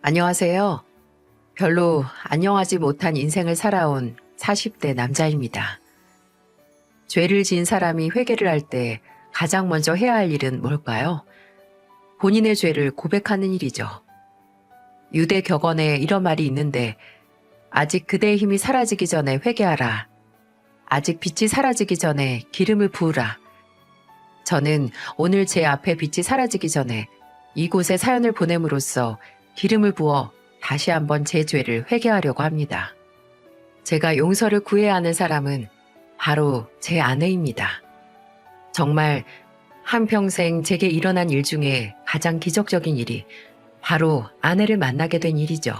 안녕하세요. 별로 안녕하지 못한 인생을 살아온 40대 남자입니다. 죄를 지은 사람이 회개를 할 때 가장 먼저 해야 할 일은 뭘까요? 본인의 죄를 고백하는 일이죠. 유대 격언에 이런 말이 있는데, 아직 그대의 힘이 사라지기 전에 회개하라. 아직 빛이 사라지기 전에 기름을 부으라. 저는 오늘 제 앞에 빛이 사라지기 전에 이곳에 사연을 보냄으로써 기름을 부어 다시 한번 제 죄를 회개하려고 합니다. 제가 용서를 구해야 하는 사람은 바로 제 아내입니다. 정말 한평생 제게 일어난 일 중에 가장 기적적인 일이 바로 아내를 만나게 된 일이죠.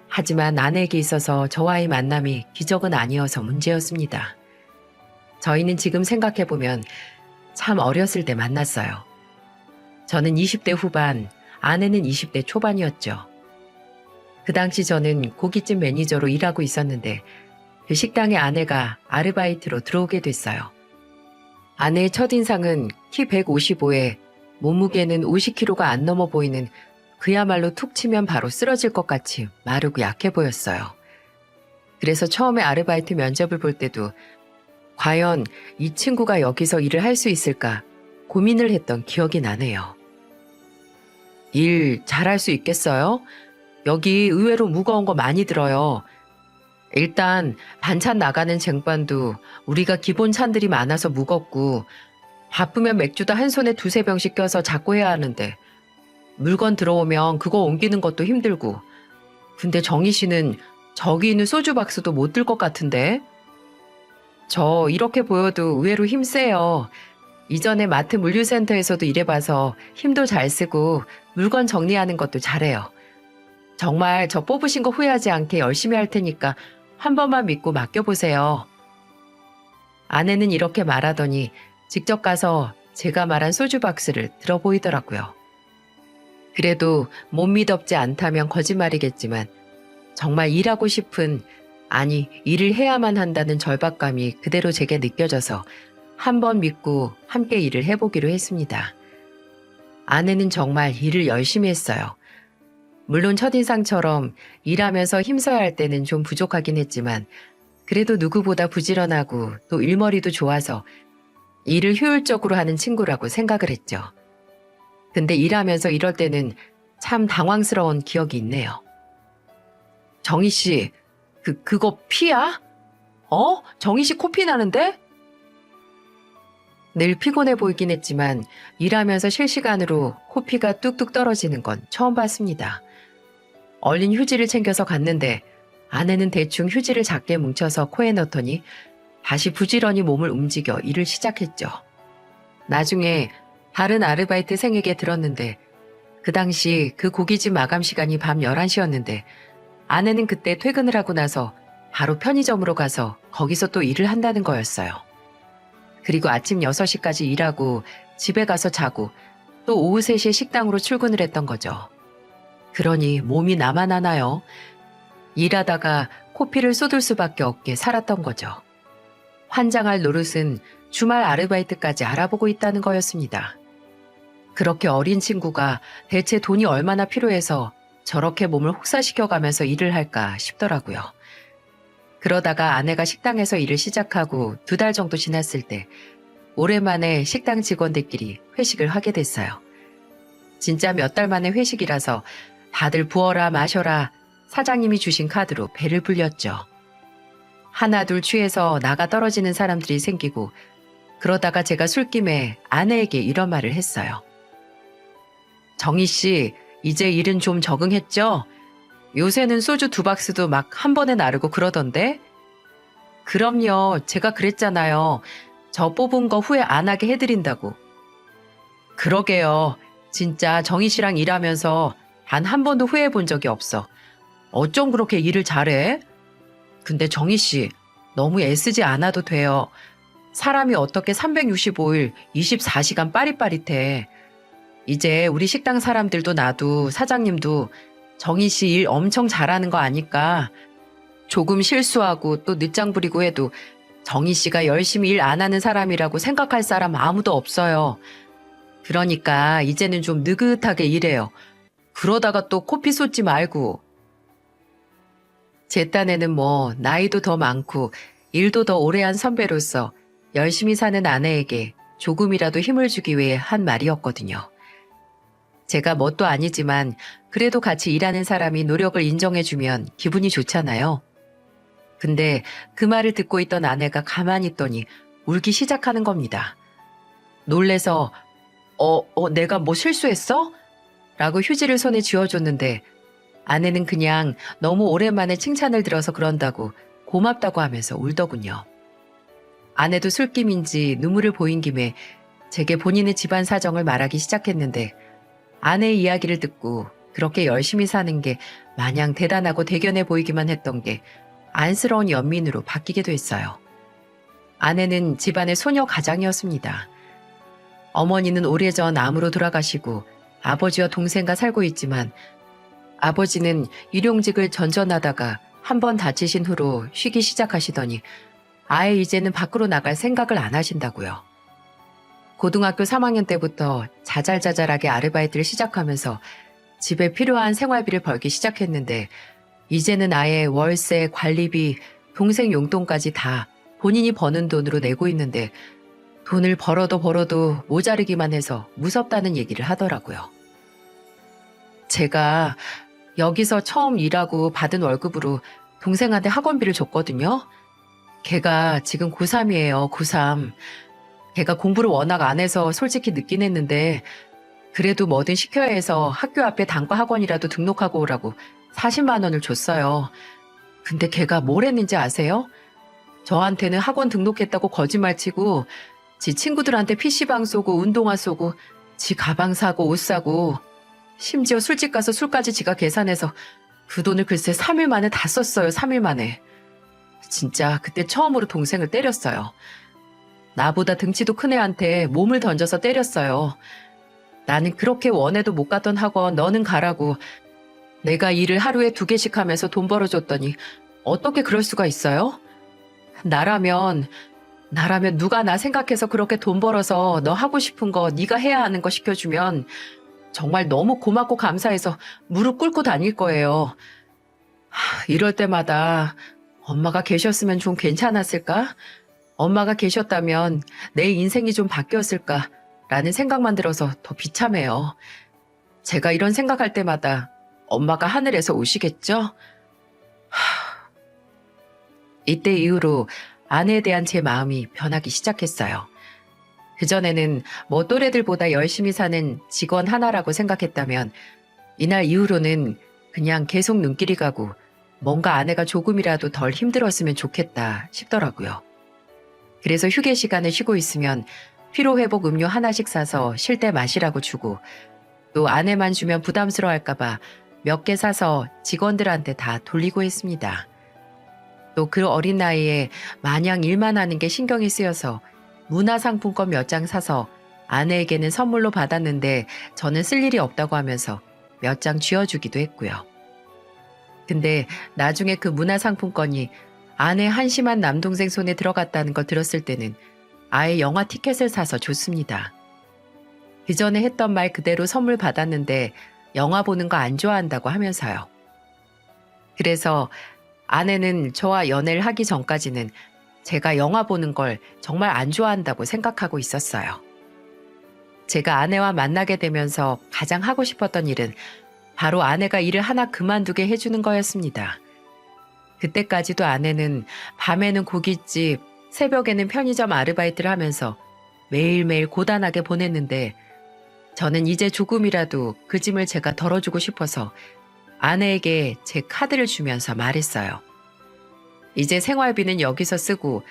하지만 아내에게 있어서 저와의 만남이 기적은 아니어서 문제였습니다. 저희는 지금 생각해보면 참 어렸을 때 만났어요. 저는 20대 후반, 아내는 20대 초반이었죠. 그 당시 저는 고깃집 매니저로 일하고 있었는데 그 식당에 아내가 아르바이트로 들어오게 됐어요. 아내의 첫인상은 키 155에 몸무게는 50kg가 안 넘어 보이는 그야말로 툭 치면 바로 쓰러질 것 같이 마르고 약해 보였어요. 그래서 처음에 아르바이트 면접을 볼 때도 과연 이 친구가 여기서 일을 할 수 있을까 고민을 했던 기억이 나네요. 일 잘할 수 있겠어요? 여기 의외로 무거운 거 많이 들어요. 일단 반찬 나가는 쟁반도 우리가 기본 찬들이 많아서 무겁고 바쁘면 맥주도 한 손에 두세 병씩 껴서 잡고 해야 하는데 물건 들어오면 그거 옮기는 것도 힘들고 근데 정희 씨는 저기 있는 소주 박스도 못 들 것 같은데? 저 이렇게 보여도 의외로 힘세요. 이전에 마트 물류센터에서도 일해봐서 힘도 잘 쓰고 물건 정리하는 것도 잘해요. 정말 저 뽑으신 거 후회하지 않게 열심히 할 테니까 한 번만 믿고 맡겨보세요. 아내는 이렇게 말하더니 직접 가서 제가 말한 소주 박스를 들어보이더라고요. 그래도 못 믿었지 않다면 거짓말이겠지만 정말 일하고 싶은, 아니 일을 해야만 한다는 절박감이 그대로 제게 느껴져서 한 번 믿고 함께 일을 해보기로 했습니다. 아내는 정말 일을 열심히 했어요. 물론 첫인상처럼 일하면서 힘써야 할 때는 좀 부족하긴 했지만 그래도 누구보다 부지런하고 또 일머리도 좋아서 일을 효율적으로 하는 친구라고 생각을 했죠. 근데 일하면서 이럴 때는 참 당황스러운 기억이 있네요. 정희 씨, 그거 피야? 정희 씨 코피 나는데? 늘 피곤해 보이긴 했지만 일하면서 실시간으로 코피가 뚝뚝 떨어지는 건 처음 봤습니다. 얼른 휴지를 챙겨서 갔는데 아내는 대충 휴지를 작게 뭉쳐서 코에 넣더니 다시 부지런히 몸을 움직여 일을 시작했죠. 나중에 다른 아르바이트생에게 들었는데 그 당시 그 고깃집 마감 시간이 밤 11시였는데 아내는 그때 퇴근을 하고 나서 바로 편의점으로 가서 거기서 또 일을 한다는 거였어요. 그리고 아침 6시까지 일하고 집에 가서 자고 또 오후 3시에 식당으로 출근을 했던 거죠. 그러니 몸이 나만 하나요? 일하다가 코피를 쏟을 수밖에 없게 살았던 거죠. 환장할 노릇은 주말 아르바이트까지 알아보고 있다는 거였습니다. 그렇게 어린 친구가 대체 돈이 얼마나 필요해서 저렇게 몸을 혹사시켜가면서 일을 할까 싶더라고요. 그러다가 아내가 식당에서 일을 시작하고 2달 정도 지났을 때 오랜만에 식당 직원들끼리 회식을 하게 됐어요. 진짜 몇 달 만에 회식이라서 다들 부어라 마셔라 사장님이 주신 카드로 배를 불렸죠. 하나 둘 취해서 나가 떨어지는 사람들이 생기고 그러다가 제가 술김에 아내에게 이런 말을 했어요. 정희 씨, 이제 일은 좀 적응했죠? 요새는 소주 2박스도 막 한 번에 나르고 그러던데? 그럼요. 제가 그랬잖아요. 저 뽑은 거 후회 안 하게 해드린다고. 그러게요. 진짜 정희 씨랑 일하면서 단 한 번도 후회해 본 적이 없어. 어쩜 그렇게 일을 잘해? 근데 정희 씨, 너무 애쓰지 않아도 돼요. 사람이 어떻게 365일 24시간 빠릿빠릿해. 이제 우리 식당 사람들도 나도 사장님도 정희 씨 일 엄청 잘하는 거 아니까 조금 실수하고 또 늦장 부리고 해도 정희 씨가 열심히 일 안 하는 사람이라고 생각할 사람 아무도 없어요. 그러니까 이제는 좀 느긋하게 일해요. 그러다가 또 코피 쏟지 말고. 제 딴에는 뭐 나이도 더 많고 일도 더 오래 한 선배로서 열심히 사는 아내에게 조금이라도 힘을 주기 위해 한 말이었거든요. 제가 뭣도 아니지만 그래도 같이 일하는 사람이 노력을 인정해주면 기분이 좋잖아요. 근데 그 말을 듣고 있던 아내가 가만히 있더니 울기 시작하는 겁니다. 놀래서 내가 뭐 실수했어? 라고 휴지를 손에 쥐어줬는데 아내는 그냥 너무 오랜만에 칭찬을 들어서 그런다고 고맙다고 하면서 울더군요. 아내도 술김인지 눈물을 보인 김에 제게 본인의 집안 사정을 말하기 시작했는데 아내의 이야기를 듣고 그렇게 열심히 사는 게 마냥 대단하고 대견해 보이기만 했던 게 안쓰러운 연민으로 바뀌게 됐어요. 아내는 집안의 소녀 가장이었습니다. 어머니는 오래전 암으로 돌아가시고 아버지와 동생과 살고 있지만 아버지는 일용직을 전전하다가 한 번 다치신 후로 쉬기 시작하시더니 아예 이제는 밖으로 나갈 생각을 안 하신다고요. 고등학교 3학년 때부터 자잘자잘하게 아르바이트를 시작하면서 집에 필요한 생활비를 벌기 시작했는데 이제는 아예 월세, 관리비, 동생 용돈까지 다 본인이 버는 돈으로 내고 있는데 돈을 벌어도 모자르기만 해서 무섭다는 얘기를 하더라고요. 제가 여기서 처음 일하고 받은 월급으로 동생한테 학원비를 줬거든요. 걔가 지금 고3이에요, 고3. 걔가 공부를 워낙 안 해서 솔직히 늦긴 했는데 그래도 뭐든 시켜야 해서 학교 앞에 단과 학원이라도 등록하고 오라고 40만 원을 줬어요. 근데 걔가 뭘 했는지 아세요? 저한테는 학원 등록했다고 거짓말치고 지 친구들한테 PC방 쏘고 운동화 쏘고 지 가방 사고 옷 사고 심지어 술집 가서 술까지 지가 계산해서 그 돈을 글쎄 3일 만에 다 썼어요. 3일 만에. 진짜 그때 처음으로 동생을 때렸어요. 나보다 등치도 큰 애한테 몸을 던져서 때렸어요. 나는 그렇게 원해도 못 갔던 학원 너는 가라고 내가 일을 하루에 2개씩 하면서 돈 벌어줬더니 어떻게 그럴 수가 있어요? 나라면 누가 나 생각해서 그렇게 돈 벌어서 너 하고 싶은 거 네가 해야 하는 거 시켜주면 정말 너무 고맙고 감사해서 무릎 꿇고 다닐 거예요. 이럴 때마다 엄마가 계셨으면 좀 괜찮았을까? 엄마가 계셨다면 내 인생이 좀 바뀌었을까? 라는 생각만 들어서 더 비참해요. 제가 이런 생각할 때마다 엄마가 하늘에서 우시겠죠? 이때 이후로 아내에 대한 제 마음이 변하기 시작했어요. 그전에는 뭐 또래들보다 열심히 사는 직원 하나라고 생각했다면 이날 이후로는 그냥 계속 눈길이 가고 뭔가 아내가 조금이라도 덜 힘들었으면 좋겠다 싶더라고요. 그래서 휴게 시간에 쉬고 있으면 피로회복 음료 하나씩 사서 쉴 때 마시라고 주고 또 아내만 주면 부담스러워할까봐 몇 개 사서 직원들한테 다 돌리고 했습니다. 또 그 어린 나이에 마냥 일만 하는 게 신경이 쓰여서 문화상품권 몇 장 사서 아내에게는 선물로 받았는데 저는 쓸 일이 없다고 하면서 몇 장 쥐어주기도 했고요. 근데 나중에 그 문화상품권이 아내 한심한 남동생 손에 들어갔다는 걸 들었을 때는 아예 영화 티켓을 사서 줬습니다. 그 전에 했던 말 그대로 선물 받았는데 영화 보는 거 안 좋아한다고 하면서요. 그래서 아내는 저와 연애를 하기 전까지는 제가 영화 보는 걸 정말 안 좋아한다고 생각하고 있었어요. 제가 아내와 만나게 되면서 가장 하고 싶었던 일은 바로 아내가 일을 하나 그만두게 해주는 거였습니다. 그때까지도 아내는 밤에는 고깃집, 새벽에는 편의점 아르바이트를 하면서 매일매일 고단하게 보냈는데 저는 이제 조금이라도 그 짐을 제가 덜어주고 싶어서 아내에게 제 카드를 주면서 말했어요. 이제 생활비는 여기서 쓰고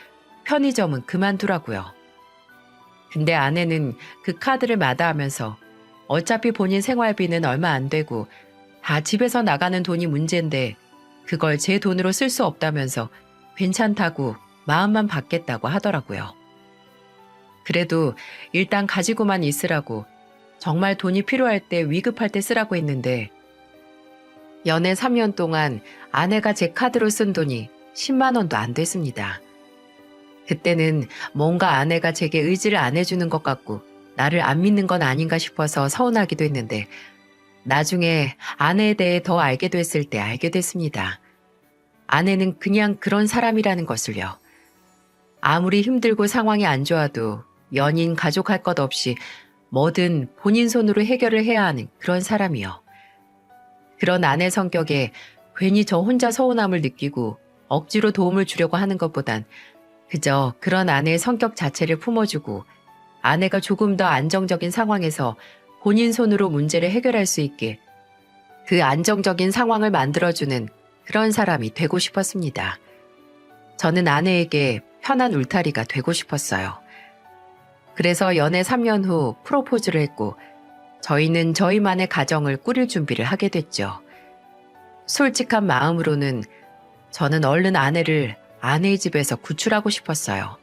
편의점은 그만두라고요. 근데 아내는 그 카드를 마다하면서 어차피 본인 생활비는 얼마 안 되고 다 집에서 나가는 돈이 문제인데 그걸 제 돈으로 쓸 수 없다면서 괜찮다고 마음만 받겠다고 하더라고요. 그래도 일단 가지고만 있으라고 정말 돈이 필요할 때 위급할 때 쓰라고 했는데 연애 3년 동안 아내가 제 카드로 쓴 돈이 10만 원도 안 됐습니다. 그때는 뭔가 아내가 제게 의지를 안 해주는 것 같고 나를 안 믿는 건 아닌가 싶어서 서운하기도 했는데 나중에 아내에 대해 더 알게 됐을 때 알게 됐습니다. 아내는 그냥 그런 사람이라는 것을요. 아무리 힘들고 상황이 안 좋아도 연인, 가족 할 것 없이 뭐든 본인 손으로 해결을 해야 하는 그런 사람이요. 그런 아내 성격에 괜히 저 혼자 서운함을 느끼고 억지로 도움을 주려고 하는 것보단 그저 그런 아내의 성격 자체를 품어주고 아내가 조금 더 안정적인 상황에서 본인 손으로 문제를 해결할 수 있게 그 안정적인 상황을 만들어주는 그런 사람이 되고 싶었습니다. 저는 아내에게 편한 울타리가 되고 싶었어요. 그래서 연애 3년 후 프로포즈를 했고 저희는 저희만의 가정을 꾸릴 준비를 하게 됐죠. 솔직한 마음으로는 저는 얼른 아내를 아내의 집에서 구출하고 싶었어요.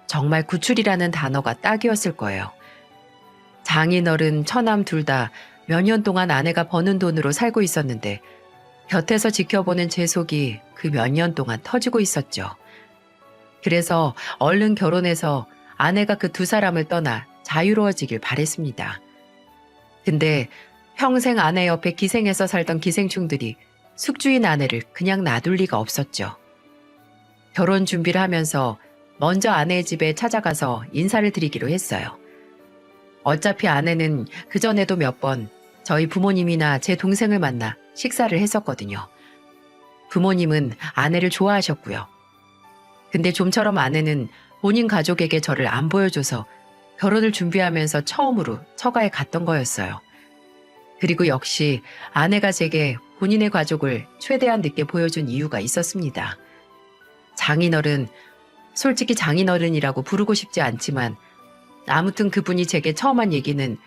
정말 구출이라는 단어가 딱이었을 거예요. 장인어른, 처남 둘 다 몇 년 동안 아내가 버는 돈으로 살고 있었는데 곁에서 지켜보는 제 속이 그 몇 년 동안 터지고 있었죠. 그래서 얼른 결혼해서 아내가 그 두 사람을 떠나 자유로워지길 바랬습니다. 근데 평생 아내 옆에 기생해서 살던 기생충들이 숙주인 아내를 그냥 놔둘 리가 없었죠. 결혼 준비를 하면서 먼저 아내의 집에 찾아가서 인사를 드리기로 했어요. 어차피 아내는 그전에도 몇 번 저희 부모님이나 제 동생을 만나 식사를 했었거든요. 부모님은 아내를 좋아하셨고요. 근데 좀처럼 아내는 본인 가족에게 저를 안 보여줘서 결혼을 준비하면서 처음으로 처가에 갔던 거였어요. 그리고 역시 아내가 제게 본인의 가족을 최대한 늦게 보여준 이유가 있었습니다. 장인어른, 솔직히 장인어른이라고 부르고 싶지 않지만 아무튼 그분이 제게 처음 한 얘기는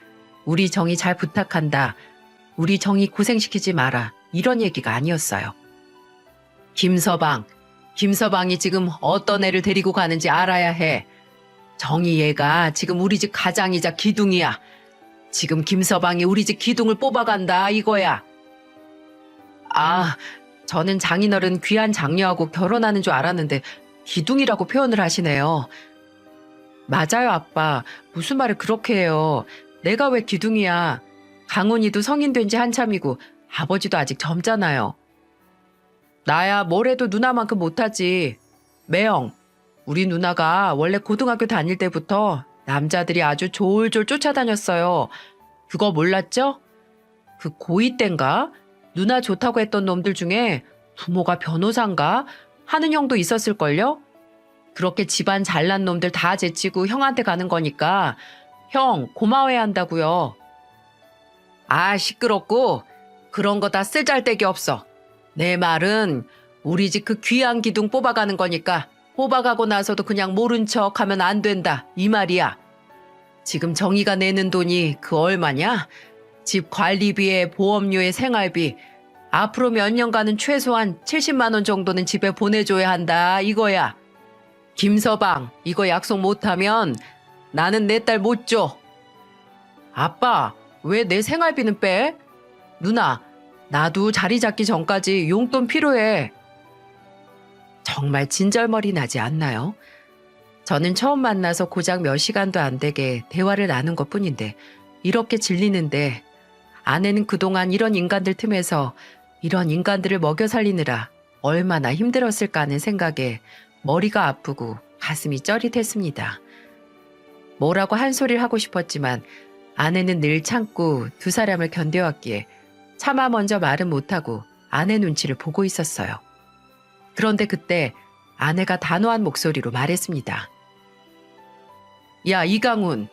우리 정이 잘 부탁한다, 우리 정이 고생시키지 마라 이런 얘기가 아니었어요. 김서방이 지금 어떤 애를 데리고 가는지 알아야 해. 정이 얘가 지금 우리 집 가장이자 기둥이야. 지금 김서방이 우리 집 기둥을 뽑아간다 이거야. 아, 저는 장인어른 귀한 장녀하고 결혼하는 줄 알았는데 기둥이라고 표현을 하시네요. 맞아요, 아빠. 무슨 말을 그렇게 해요. 내가 왜 기둥이야. 강훈이도 성인 된 지 한참이고 아버지도 아직 젊잖아요. 나야 뭘 해도 누나만큼 못하지. 매영, 우리 누나가 원래 고등학교 다닐 때부터 남자들이 아주 졸졸 쫓아다녔어요. 그거 몰랐죠? 그 고2 땐가 누나 좋다고 했던 놈들 중에 부모가 변호사인가 하는 형도 있었을걸요? 그렇게 집안 잘난 놈들 다 제치고 형한테 가는 거니까 형 고마워해야 한다고요. 아, 시끄럽고 그런 거 다 쓰잘데기 없어. 내 말은 우리 집 그 귀한 기둥 뽑아가는 거니까 뽑아가고 나서도 그냥 모른 척 하면 안 된다 이 말이야. 지금 정의가 내는 돈이 그 얼마냐? 집 관리비에 보험료에 생활비, 앞으로 몇 년간은 최소한 70만 원 정도는 집에 보내줘야 한다 이거야. 김서방, 이거 약속 못하면 나는 내 딸 못 줘. 아빠, 왜 내 생활비는 빼? 누나, 나도 자리 잡기 전까지 용돈 필요해. 정말 진절머리 나지 않나요? 저는 처음 만나서 고작 몇 시간도 안 되게 대화를 나눈 것뿐인데 이렇게 질리는데 아내는 그동안 이런 인간들 틈에서 이런 인간들을 먹여 살리느라 얼마나 힘들었을까 하는 생각에 머리가 아프고 가슴이 쩌릿했습니다. 뭐라고 한 소리를 하고 싶었지만 아내는 늘 참고 두 사람을 견뎌왔기에 차마 먼저 말은 못하고 아내 눈치를 보고 있었어요. 그런데 그때 아내가 단호한 목소리로 말했습니다. 야, 이강훈,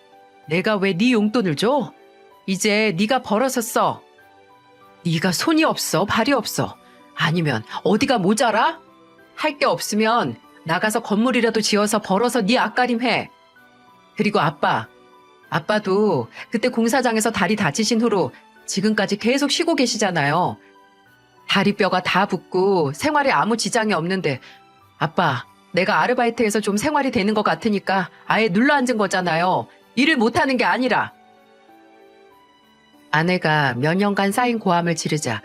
내가 왜 네 용돈을 줘? 이제 네가 벌어서 써. 네가 손이 없어, 발이 없어. 아니면 어디가 모자라? 할 게 없으면 나가서 건물이라도 지어서 벌어서 네 앞가림 해. 그리고 아빠도 그때 공사장에서 다리 다치신 후로 지금까지 계속 쉬고 계시잖아요. 다리뼈가 다 붓고 생활에 아무 지장이 없는데 아빠, 내가 아르바이트해서 좀 생활이 되는 것 같으니까 아예 눌러앉은 거잖아요. 일을 못하는 게 아니라. 아내가 몇 년간 쌓인 고함을 지르자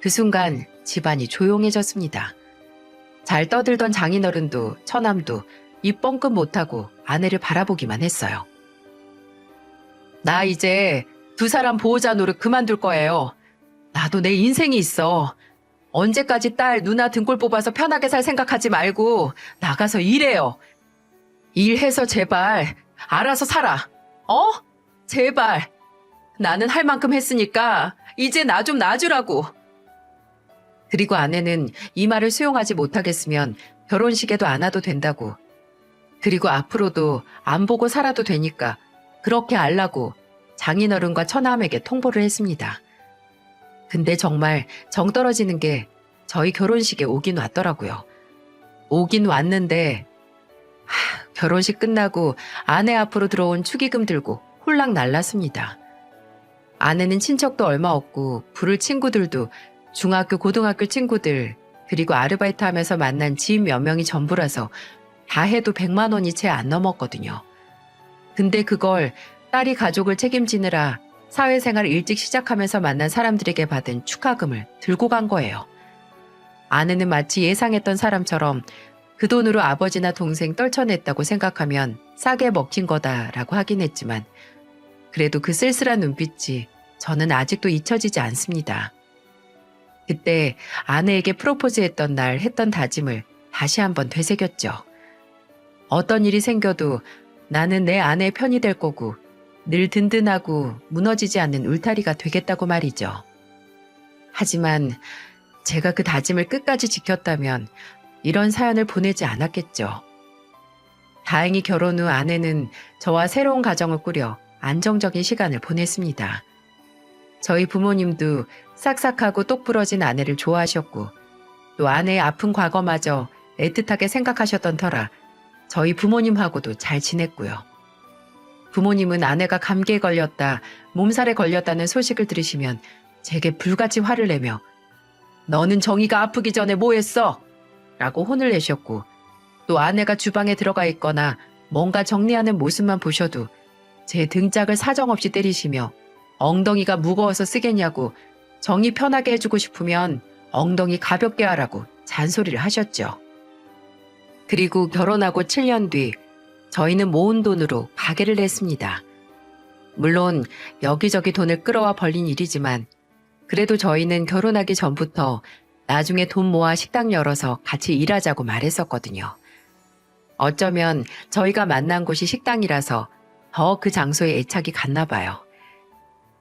그 순간 집안이 조용해졌습니다. 잘 떠들던 장인어른도 처남도 입 뻥끗 못하고 아내를 바라보기만 했어요. 나 이제 두 사람 보호자 노릇 그만둘 거예요. 나도 내 인생이 있어. 언제까지 딸, 누나 등골 뽑아서 편하게 살 생각하지 말고 나가서 일해요. 일해서 제발 알아서 살아. 어? 제발. 나는 할 만큼 했으니까 이제 나 좀 놔주라고. 그리고 아내는 이 말을 수용하지 못하겠으면 결혼식에도 안 와도 된다고. 그리고 앞으로도 안 보고 살아도 되니까 그렇게 알라고 장인어른과 처남에게 통보를 했습니다. 근데 정말 정 떨어지는 게 저희 결혼식에 오긴 왔더라고요. 오긴 왔는데 결혼식 끝나고 아내 앞으로 들어온 축의금 들고 홀랑 날랐습니다. 아내는 친척도 얼마 없고 부를 친구들도 중학교, 고등학교 친구들 그리고 아르바이트 하면서 만난 지인 몇 명이 전부라서 다 해도 100만 원이 채 안 넘었거든요. 근데 그걸 딸이 가족을 책임지느라 사회생활 일찍 시작하면서 만난 사람들에게 받은 축하금을 들고 간 거예요. 아내는 마치 예상했던 사람처럼 그 돈으로 아버지나 동생 떨쳐냈다고 생각하면 싸게 먹힌 거다라고 하긴 했지만 그래도 그 쓸쓸한 눈빛이 저는 아직도 잊혀지지 않습니다. 그때 아내에게 프로포즈했던 날 했던 다짐을 다시 한번 되새겼죠. 어떤 일이 생겨도 나는 내 아내의 편이 될 거고 늘 든든하고 무너지지 않는 울타리가 되겠다고 말이죠. 하지만 제가 그 다짐을 끝까지 지켰다면 이런 사연을 보내지 않았겠죠. 다행히 결혼 후 아내는 저와 새로운 가정을 꾸려 안정적인 시간을 보냈습니다. 저희 부모님도 싹싹하고 똑부러진 아내를 좋아하셨고 또 아내의 아픈 과거마저 애틋하게 생각하셨던 터라 저희 부모님하고도 잘 지냈고요. 부모님은 아내가 감기에 걸렸다, 몸살에 걸렸다는 소식을 들으시면 제게 불같이 화를 내며 너는 정희가 아프기 전에 뭐 했어? 라고 혼을 내셨고 또 아내가 주방에 들어가 있거나 뭔가 정리하는 모습만 보셔도 제 등짝을 사정없이 때리시며 엉덩이가 무거워서 쓰겠냐고 정이 편하게 해주고 싶으면 엉덩이 가볍게 하라고 잔소리를 하셨죠. 그리고 결혼하고 7년 뒤 저희는 모은 돈으로 가게를 냈습니다. 물론 여기저기 돈을 끌어와 벌린 일이지만 그래도 저희는 결혼하기 전부터 나중에 돈 모아 식당 열어서 같이 일하자고 말했었거든요. 어쩌면 저희가 만난 곳이 식당이라서 더 그 장소에 애착이 갔나 봐요.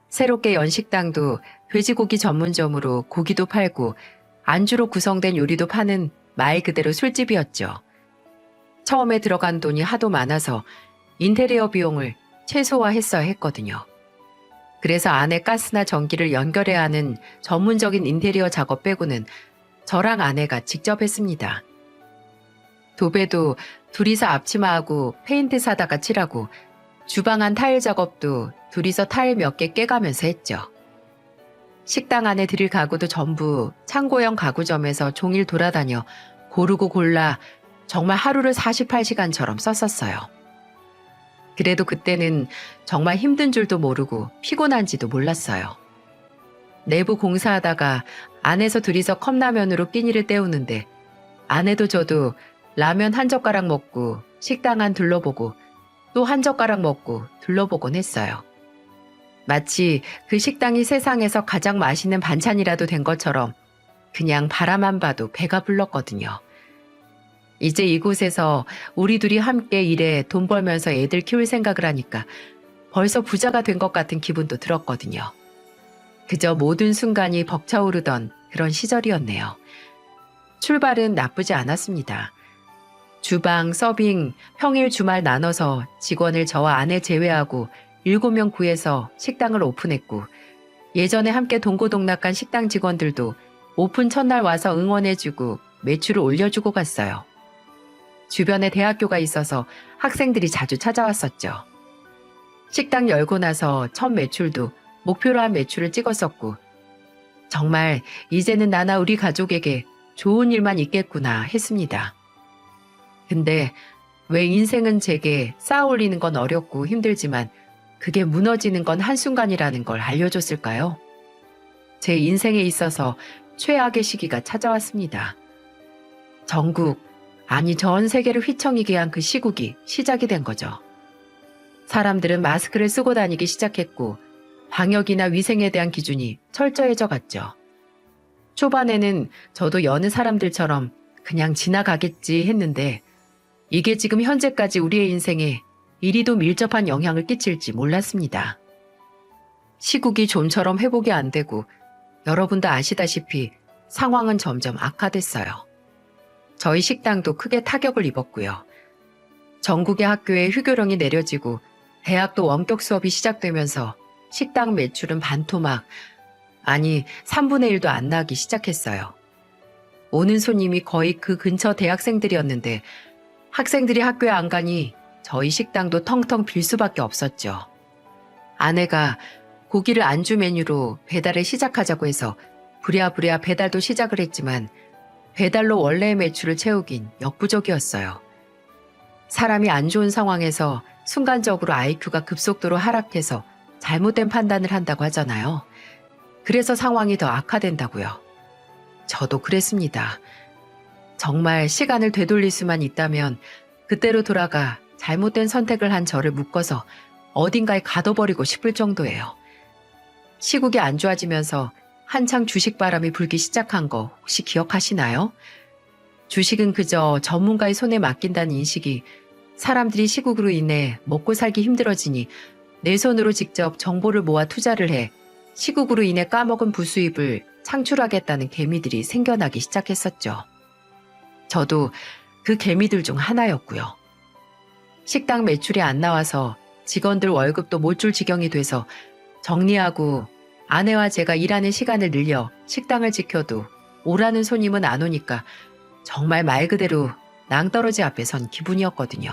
새롭게 연 식당도 돼지고기 전문점으로 고기도 팔고 안주로 구성된 요리도 파는 말 그대로 술집이었죠. 처음에 들어간 돈이 하도 많아서 인테리어 비용을 최소화했어야 했거든요. 그래서 안에 가스나 전기를 연결해야 하는 전문적인 인테리어 작업 빼고는 저랑 아내가 직접 했습니다. 도배도 둘이서 앞치마하고 페인트 사다가 칠하고 주방 안 타일 작업도 둘이서 타일 몇 개 깨가면서 했죠. 식당 안에 들일 가구도 전부 창고형 가구점에서 종일 돌아다녀 고르고 골라 정말 하루를 48시간처럼 썼었어요. 그래도 그때는 정말 힘든 줄도 모르고 피곤한지도 몰랐어요. 내부 공사하다가 안에서 둘이서 컵라면으로 끼니를 때우는데 아내도 저도 라면 한 젓가락 먹고 식당 안 둘러보고 또 한 젓가락 먹고 둘러보곤 했어요. 마치 그 식당이 세상에서 가장 맛있는 반찬이라도 된 것처럼 그냥 바라만 봐도 배가 불렀거든요. 이제 이곳에서 우리 둘이 함께 일해 돈 벌면서 애들 키울 생각을 하니까 벌써 부자가 된 것 같은 기분도 들었거든요. 그저 모든 순간이 벅차오르던 그런 시절이었네요. 출발은 나쁘지 않았습니다. 주방, 서빙, 평일 주말 나눠서 직원을 저와 아내 제외하고 7명 구해서 식당을 오픈했고 예전에 함께 동고동락한 식당 직원들도 오픈 첫날 와서 응원해주고 매출을 올려주고 갔어요. 주변에 대학교가 있어서 학생들이 자주 찾아왔었죠. 식당 열고 나서 첫 매출도 목표로 한 매출을 찍었었고 정말 이제는 나나 우리 가족에게 좋은 일만 있겠구나 했습니다. 근데 왜 인생은 제게 쌓아 올리는 건 어렵고 힘들지만 그게 무너지는 건 한순간이라는 걸 알려줬을까요? 제 인생에 있어서 최악의 시기가 찾아왔습니다. 전국, 아니 전 세계를 휘청이게 한 그 시국이 시작이 된 거죠. 사람들은 마스크를 쓰고 다니기 시작했고 방역이나 위생에 대한 기준이 철저해져 갔죠. 초반에는 저도 여느 사람들처럼 그냥 지나가겠지 했는데 이게 지금 현재까지 우리의 인생에 이리도 밀접한 영향을 끼칠지 몰랐습니다. 시국이 좀처럼 회복이 안 되고 여러분도 아시다시피 상황은 점점 악화됐어요. 저희 식당도 크게 타격을 입었고요. 전국의 학교에 휴교령이 내려지고 대학도 원격 수업이 시작되면서 식당 매출은 반토막, 아니 3분의 1도 안 나기 시작했어요. 오는 손님이 거의 그 근처 대학생들이었는데 학생들이 학교에 안 가니 저희 식당도 텅텅 빌 수밖에 없었죠. 아내가 고기를 안주 메뉴로 배달을 시작하자고 해서 부랴부랴 배달도 시작을 했지만 배달로 원래의 매출을 채우긴 역부족이었어요. 사람이 안 좋은 상황에서 순간적으로 IQ가 급속도로 하락해서 잘못된 판단을 한다고 하잖아요. 그래서 상황이 더 악화된다고요. 저도 그랬습니다. 정말 시간을 되돌릴 수만 있다면 그때로 돌아가 잘못된 선택을 한 저를 묶어서 어딘가에 가둬버리고 싶을 정도예요. 시국이 안 좋아지면서 한창 주식 바람이 불기 시작한 거 혹시 기억하시나요? 주식은 그저 전문가의 손에 맡긴다는 인식이 사람들이 시국으로 인해 먹고 살기 힘들어지니 내 손으로 직접 정보를 모아 투자를 해 시국으로 인해 까먹은 부수입을 창출하겠다는 개미들이 생겨나기 시작했었죠. 저도 그 개미들 중 하나였고요. 식당 매출이 안 나와서 직원들 월급도 못 줄 지경이 돼서 정리하고 아내와 제가 일하는 시간을 늘려 식당을 지켜도 오라는 손님은 안 오니까 정말 말 그대로 낭떠러지 앞에 선 기분이었거든요.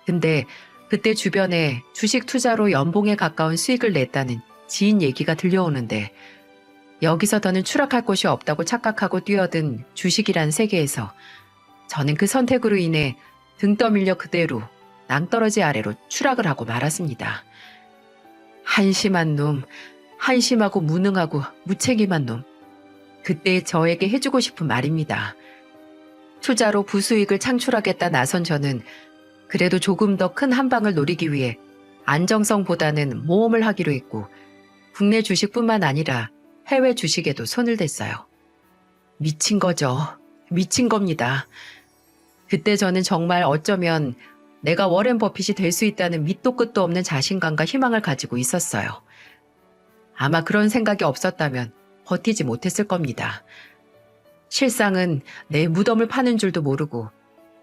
근데 그때 주변에 주식 투자로 연봉에 가까운 수익을 냈다는 지인 얘기가 들려오는데 여기서 더는 추락할 곳이 없다고 착각하고 뛰어든 주식이란 세계에서 저는 그 선택으로 인해 등 떠밀려 그대로 낭떠러지 아래로 추락을 하고 말았습니다. 한심한 놈, 한심하고 무능하고 무책임한 놈. 그때 저에게 해주고 싶은 말입니다. 투자로 부수익을 창출하겠다 나선 저는 그래도 조금 더 큰 한 방을 노리기 위해 안정성보다는 모험을 하기로 했고 국내 주식뿐만 아니라 해외 주식에도 손을 댔어요. 미친 거죠. 미친 겁니다. 그때 저는 정말 어쩌면 내가 워렌 버핏이 될 수 있다는 밑도 끝도 없는 자신감과 희망을 가지고 있었어요. 아마 그런 생각이 없었다면 버티지 못했을 겁니다. 실상은 내 무덤을 파는 줄도 모르고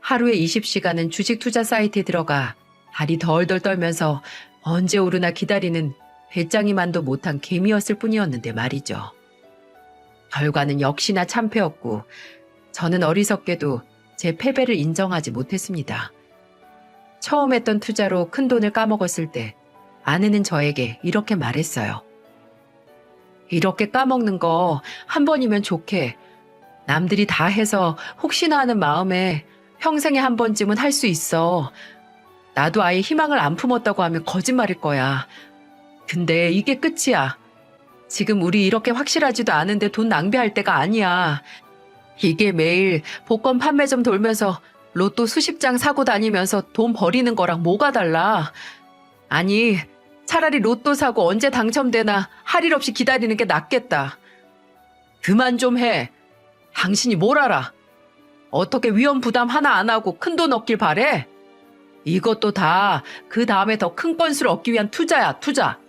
하루에 20시간은 주식 투자 사이트에 들어가 다리 덜덜 떨면서 언제 오르나 기다리는 배짱이만도 못한 개미였을 뿐이었는데 말이죠. 결과는 역시나 참패였고 저는 어리석게도 제 패배를 인정하지 못했습니다. 처음 했던 투자로 큰 돈을 까먹었을 때 아내는 저에게 이렇게 말했어요. 이렇게 까먹는 거 한 번이면 좋게. 남들이 다 해서 혹시나 하는 마음에 평생에 한 번쯤은 할 수 있어. 나도 아예 희망을 안 품었다고 하면 거짓말일 거야. 근데 이게 끝이야. 지금 우리 이렇게 확실하지도 않은데 돈 낭비할 때가 아니야. 이게 매일 복권 판매점 돌면서 로또 수십 장 사고 다니면서 돈 버리는 거랑 뭐가 달라. 아니, 차라리 로또 사고 언제 당첨되나 할 일 없이 기다리는 게 낫겠다. 그만 좀 해. 당신이 뭘 알아? 어떻게 위험 부담 하나 안 하고 큰 돈 얻길 바래? 이것도 다 그 다음에 더 큰 건수를 얻기 위한 투자야, 투자.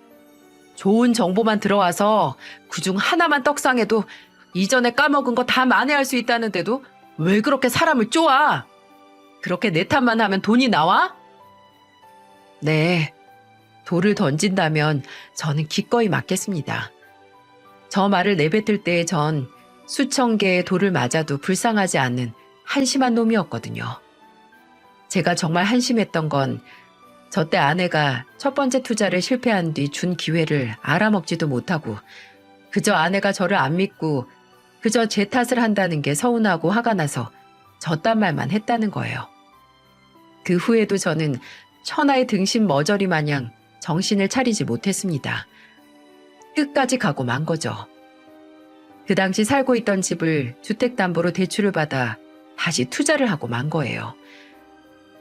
좋은 정보만 들어와서 그중 하나만 떡상해도 이전에 까먹은 거 다 만회할 수 있다는데도 왜 그렇게 사람을 쪼아? 그렇게 내 탓만 하면 돈이 나와? 네, 돌을 던진다면 저는 기꺼이 맞겠습니다. 저 말을 내뱉을 때의 전 수천 개의 돌을 맞아도 불쌍하지 않는 한심한 놈이었거든요. 제가 정말 한심했던 건 저 때 아내가 첫 번째 투자를 실패한 뒤 준 기회를 알아먹지도 못하고 그저 아내가 저를 안 믿고 그저 제 탓을 한다는 게 서운하고 화가 나서 저딴 말만 했다는 거예요. 그 후에도 저는 천하의 등신 머저리 마냥 정신을 차리지 못했습니다. 끝까지 가고 만 거죠. 그 당시 살고 있던 집을 주택담보로 대출을 받아 다시 투자를 하고 만 거예요.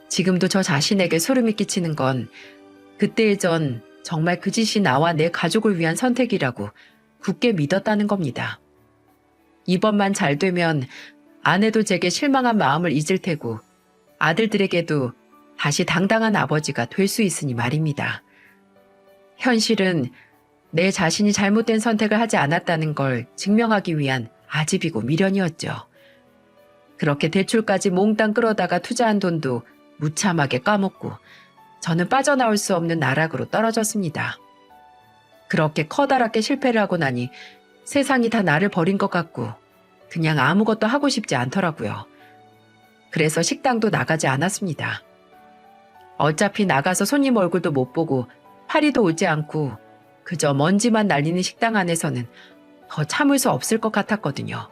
지금도 저 자신에게 소름이 끼치는 건 그때의 전 정말 그 짓이 나와 내 가족을 위한 선택이라고 굳게 믿었다는 겁니다. 이번만 잘 되면 아내도 제게 실망한 마음을 잊을 테고 아들들에게도 다시 당당한 아버지가 될 수 있으니 말입니다. 현실은 내 자신이 잘못된 선택을 하지 않았다는 걸 증명하기 위한 아집이고 미련이었죠. 그렇게 대출까지 몽땅 끌어다가 투자한 돈도 무참하게 까먹고 저는 빠져나올 수 없는 나락으로 떨어졌습니다. 그렇게 커다랗게 실패를 하고 나니 세상이 다 나를 버린 것 같고 그냥 아무것도 하고 싶지 않더라고요. 그래서 식당도 나가지 않았습니다. 어차피 나가서 손님 얼굴도 못 보고 파리도 오지 않고 그저 먼지만 날리는 식당 안에서는 더 참을 수 없을 것 같았거든요.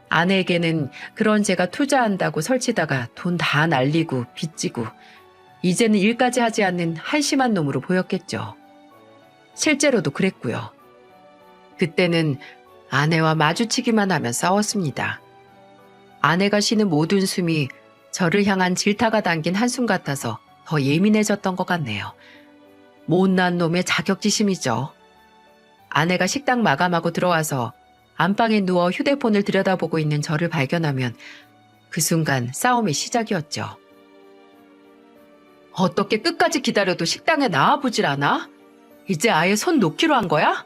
아내에게는 그런 제가 투자한다고 설치다가 돈 다 날리고 빚지고 이제는 일까지 하지 않는 한심한 놈으로 보였겠죠. 실제로도 그랬고요. 그때는 아내와 마주치기만 하면 싸웠습니다. 아내가 쉬는 모든 숨이 저를 향한 질타가 담긴 한숨 같아서 더 예민해졌던 것 같네요. 못난 놈의 자격지심이죠. 아내가 식당 마감하고 들어와서 안방에 누워 휴대폰을 들여다보고 있는 저를 발견하면 그 순간 싸움의 시작이었죠. 어떻게 끝까지 기다려도 식당에 나와보질 않아? 이제 아예 손 놓기로 한 거야?